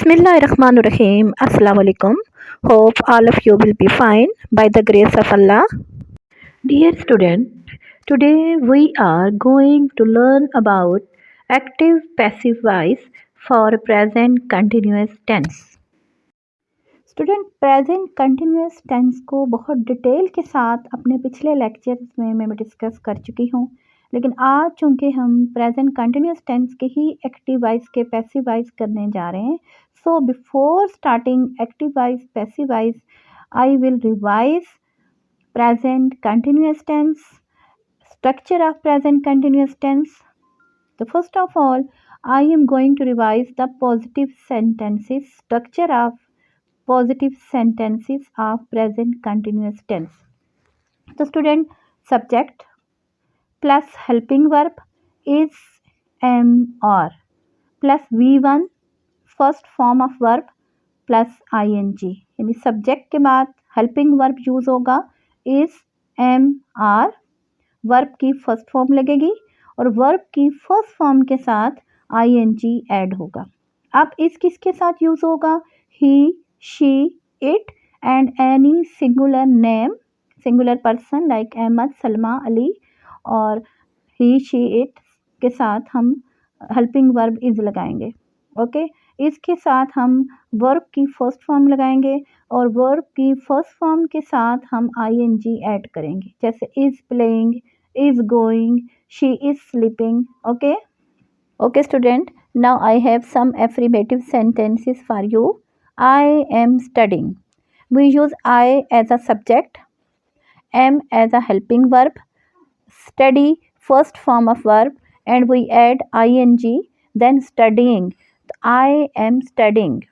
Bismillahirrahmanirrahim. Assalamu alaikum. Hope all of you will be fine by the grace of Allah. Dear student, today we are going to learn about active passive voice for present continuous tense. Student present continuous tense को बहुत detail के साथ अपने पिछले lectures में मैं discuss कर चुकी हूँ, लेकिन आज चूँकि हम प्रेजेंट कंटिन्यूस टेंस के ही एक्टिव वॉइस के पैसिव वॉइस करने जा रहे हैं, so before starting active voice passive voice I will revise present continuous tense, structure of present continuous tense. So first of all, I am going to revise the positive sentences, structure of positive sentences of present continuous tense. So student, subject plus helping verb is am or plus V1 first form of verb plus ing, यानी subject के बाद helping verb use होगा is am are, verb की first form लगेगी और verb की first form के साथ ing ऐड होगा. अब इस किसके साथ यूज होगा? ही, she, it and any singular name, singular person like Ahmad, Salma, Ali और he, she, it के साथ हम हेल्पिंग वर्ब इज लगाएंगे. ओके, इसके साथ हम वर्ब की फर्स्ट फॉर्म लगाएंगे और वर्ब की फर्स्ट फॉर्म के साथ हम ing ऐड करेंगे, जैसे is playing, is going, she is sleeping. Okay okay student, now I have some affirmative sentences for you. I am studying. We use I as a subject, am as a helping verb, study first form of verb and we add ing, then studying. I am studying.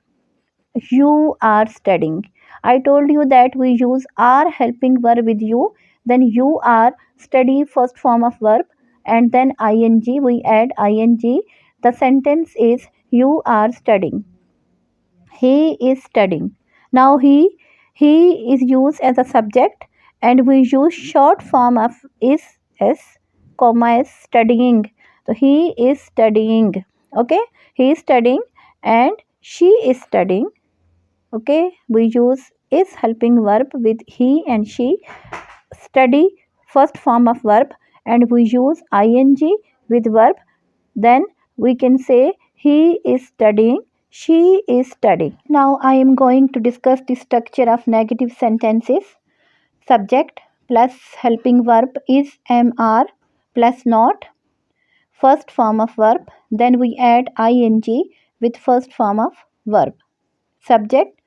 You are studying. I told you that we use are helping verb with you, then you are study first form of verb and then ing, we add ing. The sentence is you are studying. He is studying. Now he is used as a subject and we use short form of is s comma s studying. So he is studying. Okay, he is studying and she is studying. Okay, we use is helping verb with he and she, study first form of verb and we use ing with verb, then we can say he is studying, she is studying. Now I am going to discuss the structure of negative sentences. Subject plus helping verb is am are plus not, first form of verb, then we add ing with first form of verb. Subject,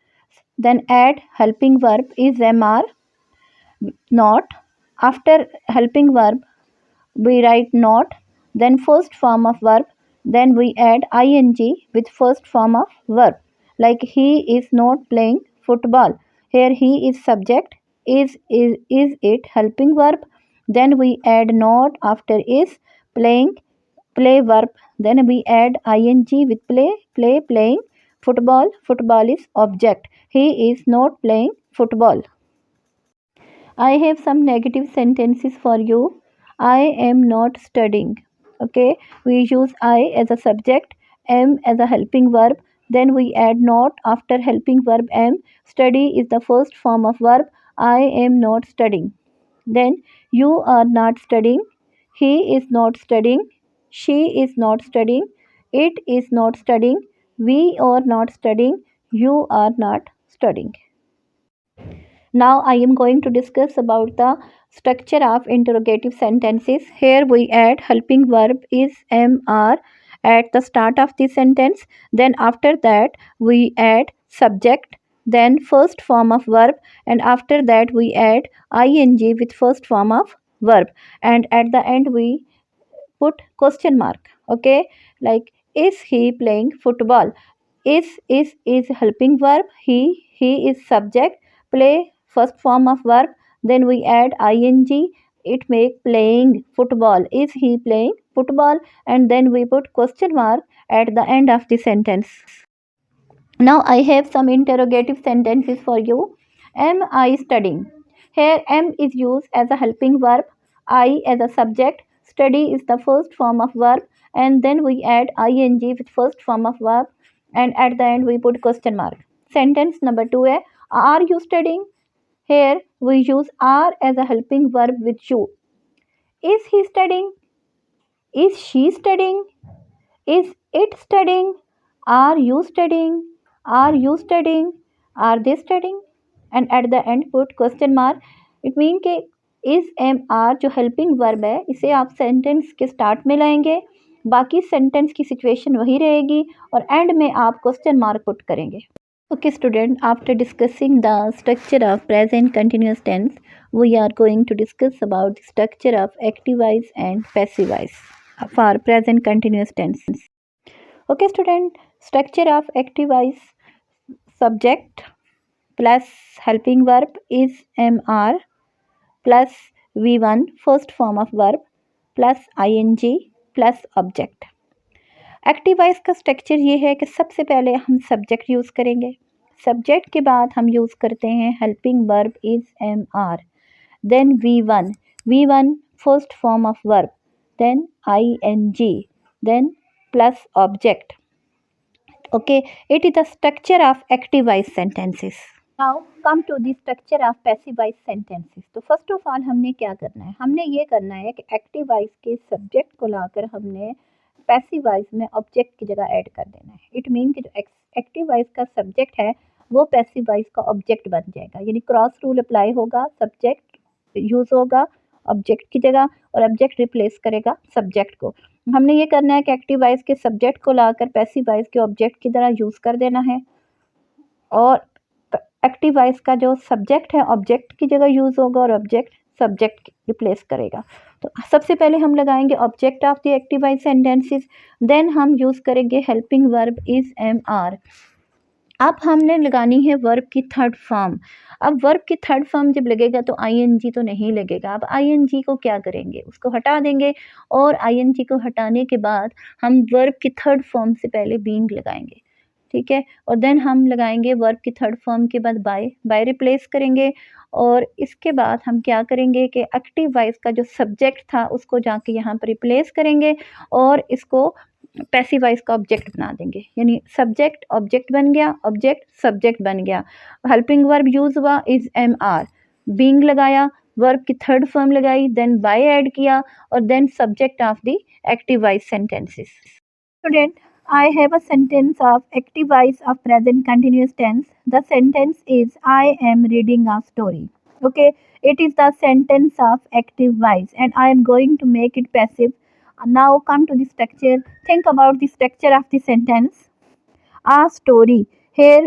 then add helping verb is am are not, after helping verb we write not, then first form of verb, then we add ing with first form of verb, like he is not playing football. Here he is subject, is it helping verb, then we add not after is, playing play verb, then we add ing with playing, football is object, he is not playing football. I have some negative sentences for you. I am not studying. Okay, we use I as a subject, am as a helping verb, then we add not after helping verb am. Study is the first form of verb. I am not studying. Then you are not studying. He is not studying. She is not studying. It is not studying. We are not studying. You are not studying. Now I am going to discuss about the structure of interrogative sentences. Here we add helping verb is am are at the start of the sentence. Then after that we add subject, then first form of verb and after that we add ing with first form of verb and at the end we put question mark. Okay, like is he playing football? Is helping verb, he is subject, play first form of verb, then we add ing, it make playing football, is he playing football, and then we put question mark at the end of the sentence. Now I have some interrogative sentences for you. Am I studying? Here am is used as a helping verb, I as a subject, study is the first form of verb and then we add ing with first form of verb and at the end we put question mark. Sentence number 2 है, are you studying? Here we use are as a helping verb with you. Is he studying? Is she studying? Is it studying? Are you studying? Are you studying? Are they studying? And at the end put question mark. It mean कि is am are जो helping verb है इसे आप sentence के start में लाएंगे, बाकी sentence की situation वही रहेगी और end में आप question mark put करेंगे. Okay student, after discussing the structure of present continuous tense, we are going to discuss about the structure of active voice and passive voice for present continuous tense. Okay student, structure of active voice, subject plus helping verb is mr plus v1 first form of verb plus ing plus object. Active voice का structure ये है कि सबसे पहले हम subject use करेंगे, subject के बाद हम यूज़ करते हैं helping verb is am are, then V one first form of verb, then I N G, then plus object. Okay, it is the structure of active voice sentences. Now come to the structure of passive voice sentences. तो first of all हमने क्या करना है, हमने ये करना है कि एक्टिव वॉइस के सब्जेक्ट को लाकर हमने पैसिव वॉइस में ऑब्जेक्ट की जगह ऐड कर देना है. इट मीन कि जो एक्टिव वॉइस का सब्जेक्ट है वो पैसिव वॉइस का ऑब्जेक्ट बन जाएगा, यानी क्रॉस रूल अप्लाई होगा, सब्जेक्ट यूज़ होगा ऑब्जेक्ट की जगह और ऑब्जेक्ट रिप्लेस करेगा सब्जेक्ट को. हमने ये करना है कि एक्टिव वॉइस के सब्जेक्ट को लाकर पैसिव वॉइस के ऑब्जेक्ट की तरह यूज़ कर देना है और एक्टिव वॉइस का जो सब्जेक्ट है ऑब्जेक्ट की जगह यूज़ होगा और ऑब्जेक्ट सब्जेक्ट रिप्लेस करेगा. तो सबसे पहले हम लगाएंगे object of the active voice sentences, then हम यूज़ करेंगे helping verb is am are. अब हमने लगानी है वर्ब की थर्ड फॉर्म. अब वर्ब की थर्ड फॉर्म जब लगेगा तो आईएनजी तो नहीं लगेगा. अब आईएनजी को क्या करेंगे, उसको हटा देंगे और आईएनजी को हटाने के बाद हम वर्ब की थर्ड फॉर्म से पहले बीइंग लगाएंगे, ठीक है, और देन हम लगाएंगे वर्ब की थर्ड फॉर्म के बाद बाय रिप्लेस करेंगे और इसके बाद हम क्या करेंगे कि एक्टिव वॉइस का जो सब्जेक्ट था उसको जाके यहाँ पर रिप्लेस करेंगे और इसको पैसिव वॉइस का ऑब्जेक्ट बना देंगे, यानी सब्जेक्ट ऑब्जेक्ट बन गया, ऑब्जेक्ट सब्जेक्ट बन गया. हेल्पिंग वर्ब यूज़ हुआ इज एम आर, बीइंग लगाया, वर्ब की थर्ड फॉर्म लगाई, देन बाय ऐड किया और then subject of the active voice sentences. Student, I have a sentence of active voice of present continuous tense. The sentence is I am reading a story. Okay, it is the sentence of active voice and I am going to make it passive. Now come to the structure. Think about the structure of the sentence. A story. Here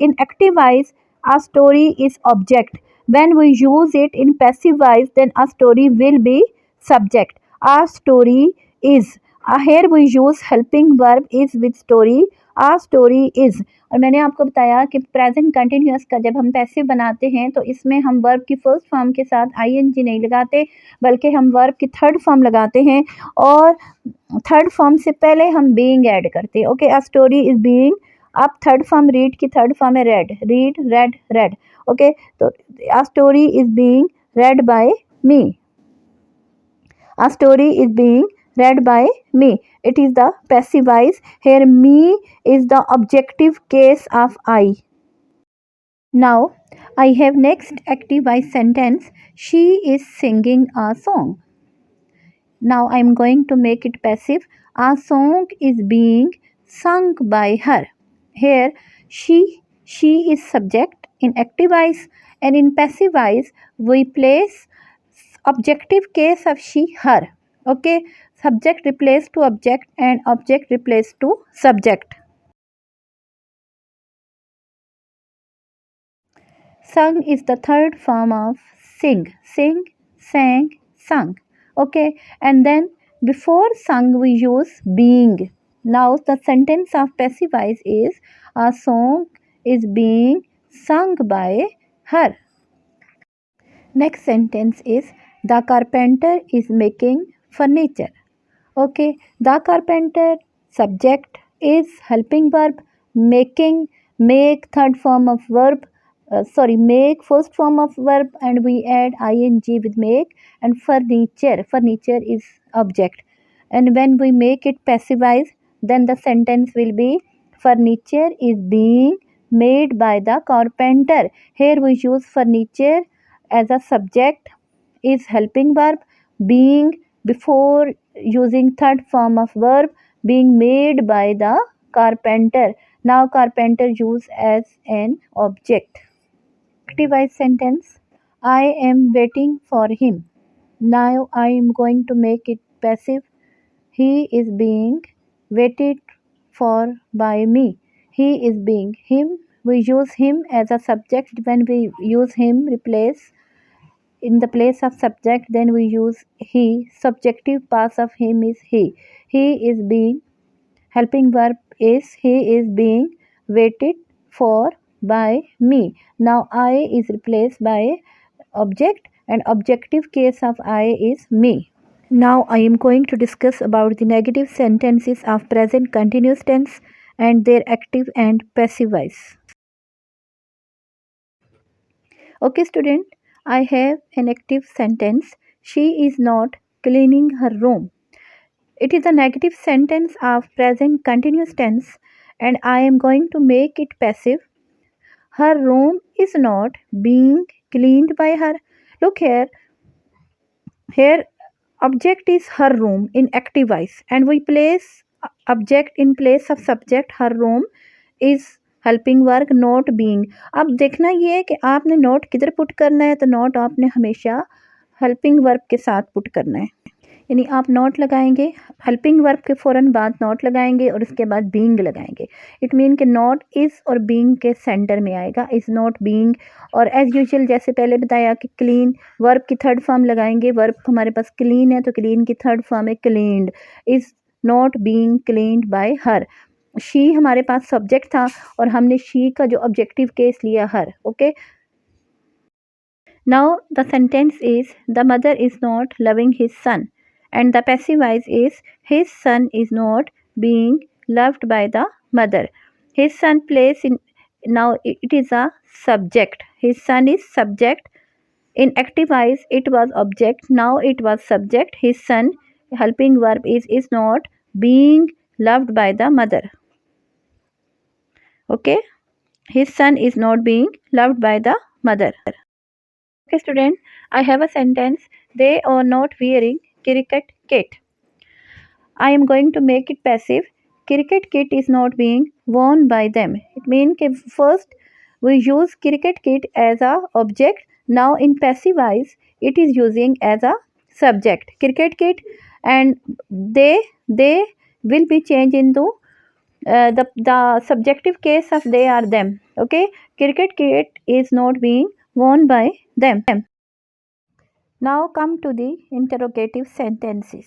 in active voice, a story is object. When we use it in passive voice, then a story will be subject. A story is. Here we use helping verb is with story. A story is. और मैंने आपको बताया कि present continuous का जब हम passive बनाते हैं तो इसमें हम वर्ब की फर्स्ट फॉर्म के साथ आईएनजी नहीं लगाते बल्कि हम वर्ब की थर्ड फॉर्म लगाते हैं और थर्ड फॉर्म से पहले हम बीइंग ऐड करते हैं. Okay, a story is being. अब थर्ड फॉर्म रीड की थर्ड फॉर्म है read, read read read. Okay, तो a story is being read by me. A story is being read by me. It is the passive voice. Here me is the objective case of I. Now I have next active voice sentence. She is singing a song. Now I am going to make it passive. A song is being sung by her. Here she is subject in active voice and in passive voice we place objective case of she her. Okay, subject replace to object and object replace to subject. Sung is the third form of sing. Sing, sang, sung. Okay, and then before sung we use being. Now the sentence of passive voice is a song is being sung by her. Next sentence is the carpenter is making furniture. Okay, the carpenter subject is helping verb, making, make third form of verb, make first form of verb and we add ing with make, and furniture is object, and when we make it passive voice then the sentence will be Furniture is being made by the carpenter. Here we use furniture as a subject, is helping verb, being before using third form of verb, being made by the carpenter. Now carpenter used as an object. Active sentence, I am waiting for him. Now I am going to make it passive. He is being waited for by me. He is being. Him, we use him as a subject. When we use him replace in the place of subject, then we use he. Subjective past of him is he. He is being. Helping verb is he is being waited for by me. Now I is replaced by object, and objective case of I is me. Now I am going to discuss about the negative sentences of present continuous tense and their active and passive voice. Okay student, I have an active sentence. She is not cleaning her room. It is a negative sentence of present continuous tense and I am going to make it passive. Her room is not being cleaned by her. Look here. Here object is her room in active voice and we place object in place of subject. Her room is helping work not being. अब देखना ये है कि आपने not किधर put करना है, तो नॉट आपने हमेशा हेल्पिंग वर्ब के साथ पुट करना है. यानी आप नॉट लगाएंगे, हेल्पिंग वर्ब के फ़ौरन बाद नॉट लगाएंगे और उसके बाद बीइंग लगाएंगे. इट मीन कि नॉट इज़ और बीइंग के सेंटर में आएगा, इज़ नॉट बीइंग. और एज़ यूजुअल जैसे पहले बताया कि क्लीन वर्ब की थर्ड फॉर्म लगाएंगे. वर्ब हमारे पास क्लीन है तो क्लीन की थर्ड फॉर्म है cleaned. Is not being cleaned bye her. She हमारे पास सब्जेक्ट था और हमने शी का जो ऑब्जेक्टिव केस लिया her. Okay, now the sentence is the mother is not loving his son and the passive voice is his son is not being loved by the mother. His son plays in, now it is a subject. His son is subject. In active voice it was object, now it was subject. His son helping verb is not being loved by the mother. Okay, his son is not being loved by the mother. Okay student, I have a sentence. They are not wearing cricket kit. I am going to make it passive. Cricket kit is not being worn by them. It means कि first we use cricket kit as a object. Now in passive voice it is using as a subject. Cricket kit and they will be changed into the subjective case of they are them. Okay, cricket kit is not being worn by them. Now come to the interrogative sentences.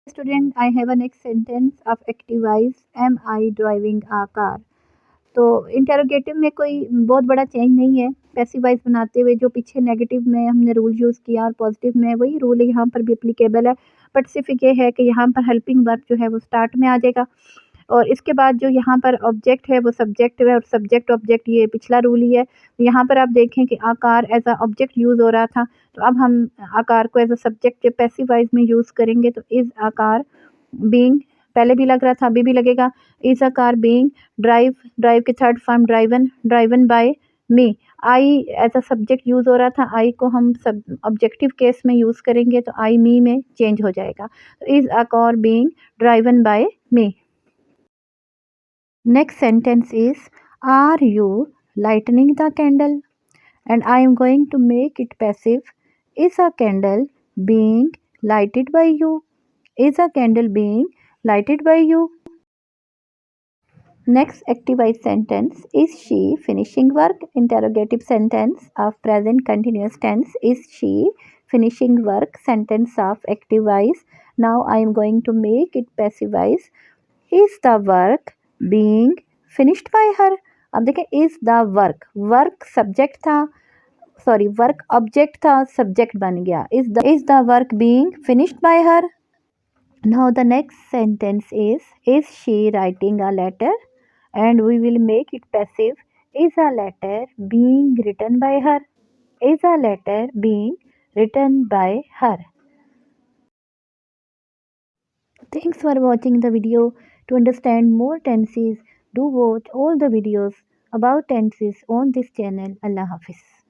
Student, I have a next sentence of active voice. Am I driving a car? तो interrogative में कोई बहुत बड़ा change नहीं है. Passive voice बनाते हुए जो पीछे नेगेटिव में हमने रूल यूज़ किया और पॉजिटिव में वही रूल यहाँ पर भी एप्लीकेबल है. बट सिर्फ ये है कि यहाँ पर हेल्पिंग वर्ब जो है वो स्टार्ट में आ जाएगा और इसके बाद जो यहाँ पर ऑब्जेक्ट है वो सब्जेक्ट है और सब्जेक्ट ऑब्जेक्ट ये पिछला रूल ही है. यहाँ पर आप देखें कि आकार एज अ ऑब्जेक्ट यूज़ हो रहा था, तो अब हम आकार को एज अ सब्जेक्ट जब पैसिव वॉइस में यूज़ करेंगे तो इज़ आकार बीइंग पहले भी लग रहा था अभी भी लगेगा. Is a car being drive, drive की third form driven, driven by me. I as a subject use हो रहा था, आई को हम सब ऑब्जेक्टिव केस में यूज़ करेंगे तो आई मी में चेंज हो जाएगा. Is a car being driven by me. Next sentence is, are you lighting the candle? And I am going to make it passive. Is a candle being lighted by you? Is a candle being lighted by you? Next active voice sentence, is she finishing work? Interrogative sentence of present continuous tense. Is she finishing work? Sentence of active voice. Now I am going to make it passive voice. Is the work being finished by her? अब देखें, is the work subject था, sorry work object था, subject बन गया. is the work being finished by her? Now the next sentence is she writing a letter? And we will make it passive. Is a letter being written by her? Is a letter being written by her? Thanks for watching the video. To understand more tenses, do watch all the videos about tenses on this channel. Allah Hafiz.